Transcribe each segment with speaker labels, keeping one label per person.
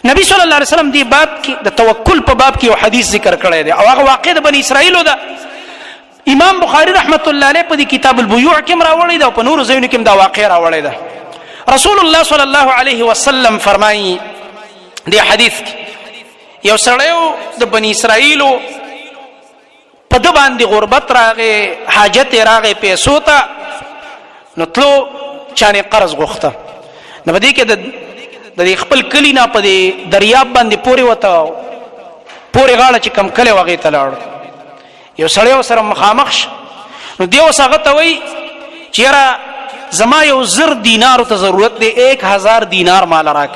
Speaker 1: نبی صلی الله علیه وسلم دی باب کې د توکل په باب کې یو حدیث ذکر کړی دی او هغه واقع د بنی اسرائیل ده. امام بخاری رحمت الله علیه په کتاب البیوع کې راوړی دا او په نور ځایونو کې دا واقع راوړی ده. رسول الله صلی الله علیه وسلم فرمایي دی حدیث کې یو سړی د بنی اسرائیل په د باندې غربت راغې، حاجت راغې پیسو ته، نو تلو چانه قرض غوښته. نو په دې کې د خپل کلی نه په دریاب باندې پورې وته پورې غاړه چې کم کله وغه ته لاړ. یو سړی سره مخامخ ش نو دیو ساغه ته وای چیرې زما یو 1000 دینار ته ضرورت دی، 1000 دینار مال راک.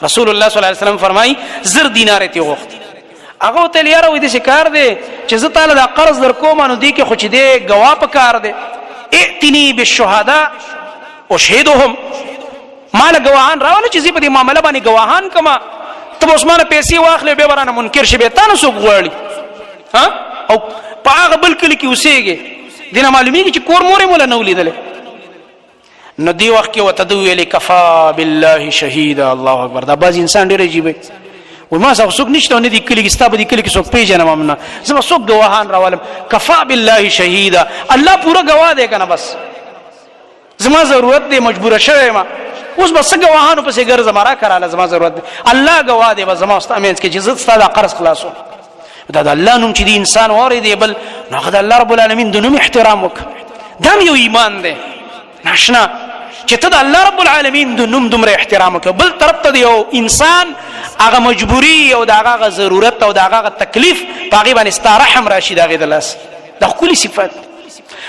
Speaker 1: رسول الله صلی الله علیه وسلم فرمای 1000 دینار ته غوښت. هغه ته لیاره وې د شکار دی چې زه تعالی دا قرض درکوم نو دی کې خو چې دی گواه پکار دی. ائتنی بالشهداء اشهدهم، مال گواهان راول چې زی په دې معاملې باندې گواهان کما. ته عثمان پیسې واخلې به ورانه منکر شي به تاسو سو غواړي ها او په هغه بل کلی کې اوسېږي دینه معلومیږي چې کور مورې مولا نو لیدل. نو دی وخت کې وته دوی کفا بالله شهیدا. الله اکبر. دا باز انسان ډېر عجیب و ما څوک نشته نه دی کلی کې ستاب دی کلی کې څوک پیژنم امنه زما څوک گواهان راولم. کفا بالله شهیدا، الله پورا گواه دی کنه بس زما ضرورت دی مجبور شوم اوس بس گواهانو پسې ګرځم را کراله زما ضرورت دی الله گواه دی بس زما استامینس کې چې زړه ستاسو قرض خلاصو. دا د الله نوم چې دی انسان واره دی بل نو خدای الله رب العالمین د نوم احترام وک. دا یو ایمان دی ناشنا چې ته د الله رب العالمین د نوم دومره احترام وک. بل طرف ته یو انسان هغه مجبوری او هغه ضرورت او هغه تکلیف باغی باندې استرحم راشي دا غي د لاس د کلی صفات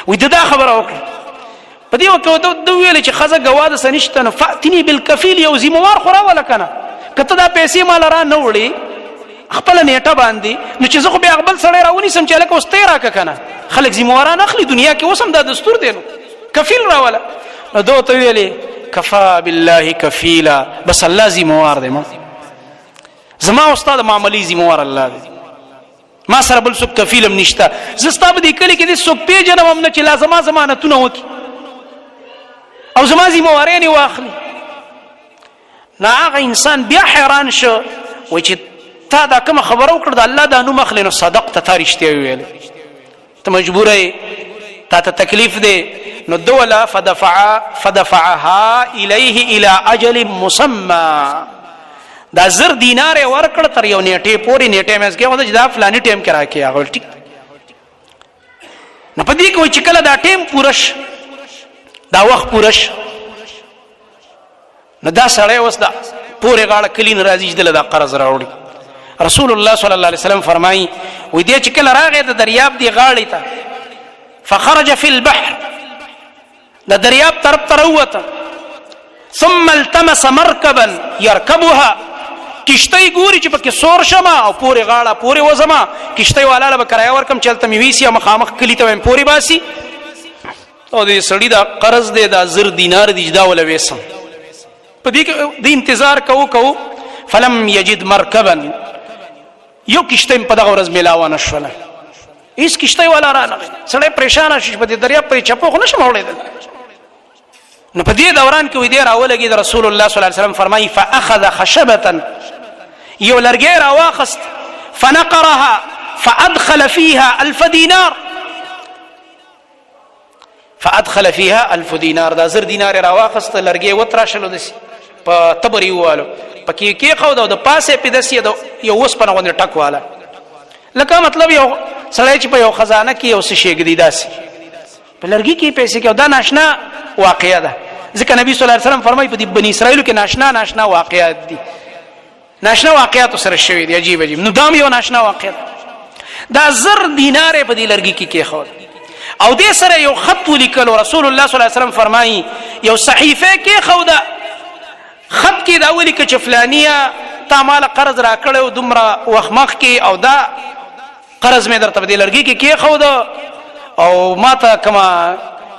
Speaker 1: وې دا خبره وکړه. په دې وخت د ویل چې خزه گواه د سنشت نو فاتنی بالکفیل یو زموار خورا ولا کنه کته دا پیسې مال را نه وړي خپل نیټه باندې نو چې زه خو به خپل سره راونی سم چې لکه واستې راک کنه خلک زمواران اخلي دنیا کې وسم دا دستور دی نو کفیل را ولا نو دوه ته ویلې کفا بالله کفیلا بس الله زموار دی. ما زما استاد معاملې زموار الله دی، ما سره بل څوک کفیلم نشته. زستا به دې کلی کې دې څوک پیژنم هم نه چې لازمه ضمانتونه وکي او زما زموارې نه واخلي. نه هغه انسان بیا حیران شو و چې تا دا کوم خبرو کړ د الله دا نو مخلې نو صدقت ته رښتیا ویل ته مجبور یې تا ته تکلیف دی نو دوله فدفعها الیه الی اجل مسمى. دا 1000 دینار ورکړ تر یو نیټه پوری نیټه مې ځکه وځي دا فلانی ټیم کې راکې هغه ټیک نه پدې کوي چې کله دا ټیم پورش دا وخت پورش نو دا سړی وس دا پوره غاړه کلین راځي چې دا قرض راوړي. رسول الله صلی الله علیه وسلم فرمایي وې دې چې کله راغی د دریاب دی غاړې ته فخرج فی البحر د دریاب طرف ته ووته ثم التمس مركبا يركبها کشتی ګوري چې پکې سور شمه او پوره غاړه پوره وزما کشتی والا به کرایه ورکم چلته می ویسی مخامخ کلی ته پوره باسي او دې سړی دا قرض دی دا 1000 دینار دی جدا ولا وسم په دې کې د انتظار کو فلم یجد مرکبا یو کشتی په دغه ورځ ملاوانه شوله هیڅ کشتی والا را نه سړی پریشان شي په دې دریاب په چپو خو نشم وړیدل. نو په دې دوران کې وې دی راولګي د رسول الله صلی الله علیه وسلم فرمایي فاخذ خشبه یو لرګي راواخست فنقرها فادخل فيها 1000 دینار فادخل فيها 1000 دینار دا 1000 دینار راواخست لرګي وتراشلو دسی په تبري والو پکې کې خو د پاسه په دسی یو وس په غونډه ټکواله لکه مطلب یو سړی چې په یو خزانه کې یو څه شیګ دی داسي په لرګي کې پیسې کې دا ناشنا واقعیا ده ځکه نبی صلی الله علیه وسلم فرمایي په دې بنی اسرائیل کې ناشنا واقعیات دي ناشنا واقعیات سره شوی دي عجیب نو دام یو ناشنا واقعیت دا 1000 دینار په دې لرګي کې خو او دې سره یو خط ولیکلو رسول الله صلی الله علیه وسلم فرمایي یو صحیفه کې خو دا خط کې دا ولیکل چې فلانیه تا مال قرض را کړو دومره وخمخ کې او دا قرض مې درته په دې لرګي کې خو دا او ماته کما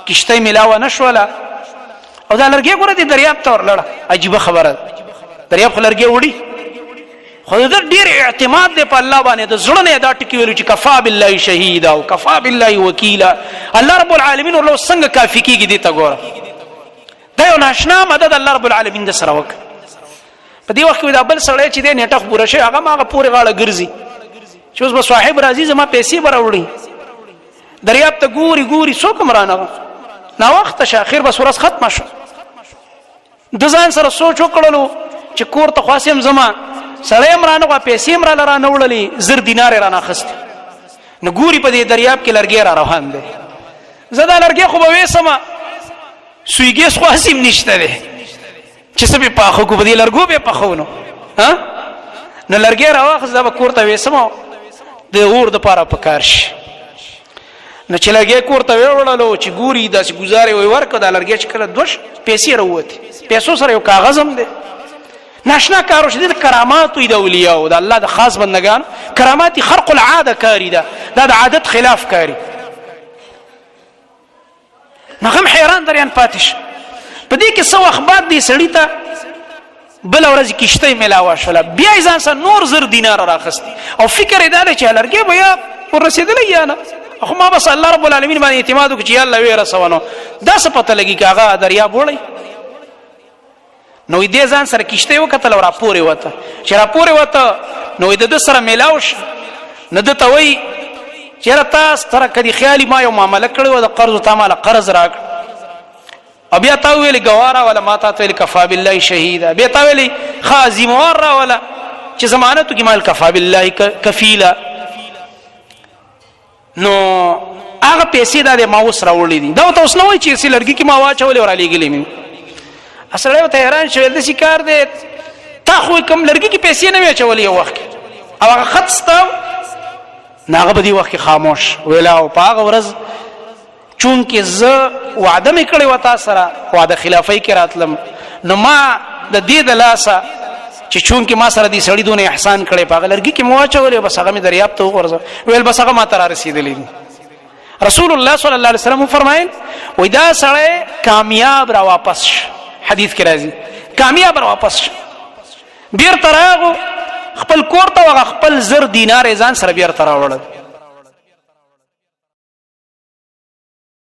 Speaker 1: کشته ملاوه نشوله او دا لرګي ګوره دې دریاب ته ورلړه عجیب خبره دریاب خو لرګي وړي خو دا ډیر اعتماد دی په الله باندې د زړه نه دا ټکی ویلو چې کفا بالله شهیدا او کفا بالله وکیلا الله رب العالمین ورلو څنګه کافی کیږي دې ته ګوره دا یو ناشنا مدد الله رب العالمین د سره وک په دې وخت کې دا بل سړی چې دی نیټه پوره شي هغه ماغه پورې غاړه ګرځي چې اوس به صاحب راځي زما پیسې به راوړي دریاب ته ګوري څوک هم رانغه ناوخته شه اخر بس ورځ ختمه شو د ځان سره سوچ وکړلو چې کور ته خاصم زما سړی هم رانغه پیسې هم رانه وړلې 1000 دینار رانه خسته نو ګوري په دې دریاب کې لرګي را روان دي زدا لرګي خو به وسما سویګیس خو حسیم نشته ده چې سبي پاخو کو بدی لرګو به پخونو ها نو لرګي راوخ زدا کور ته وسما د اور د پاره پکارش نو چې لرګي کور ته وړلو چې ګوري داسې گزارې وي ورکه د لرګي چې کله دوش پیسې وروته پیسو سره یو کاغذ هم ده ناشنا کارو شدید کرامات د اولیاء او د الله د خاص بندگان کرامات خرق العاده کاری ده دا د عادت خلاف کاری نغم حیران دریان پاتش په دې کې څو اخبار دي سړی ته بل ورځ کیشته ملاوه شوله بیا ځان سره نور 1000 دینار راخستی او فکر یې دا چې لرګي بیا ورسېدل یا نه خو ما بس الله رب العالمین باندې اعتماد وکړي چې الله وی رسونو دا څه پته لګي چې هغه دریاب وړي نو دې ځان سره کیشته وکتل او راپورې وته چې راپورې وته نو دې سره ملاوش نه د توي چیرې تاسو تر کدي خیالي ما یو معاملې کړو د قرض ته مال قرض راک بیا تا ویل ګوارا ولا ما تا ویل کفا بالله شهیدا بیا تا ویل خازموار را ولا چې ضمانت کی مال کفا بالله کفیلا نو هغه پیسې د ما اوس راوړې دي دا تاسو نو چې سې لړګي کی ما واچولې ورالې ګلې مې اصله ته حیران شوې د شکار دې تا خو کوم لړګي کی پیسې نه واچولې یو وخت او هغه خط ستو ناغه بدی وخت خاموش ویلا او پاغه ورځ چون کې ز وعده مې کړی وتا سره وعده خلافای کې راتلم نو ما د دې د لاسه چې چون کې ما سره دې سړی دونه احسان کړي پاغه لرګي کې مواچولې بس هغه مې دریاب ته ورځ ویل بس هغه ما تر رسیدلې رسول الله صلی الله علیه وسلم فرمایل وای دا سړی کامیاب را واپس حدیث کې راځي کامیاب را واپس بیر تراغو خپل کور ته خپل 1000 دینار ځان سره بیر تراوړل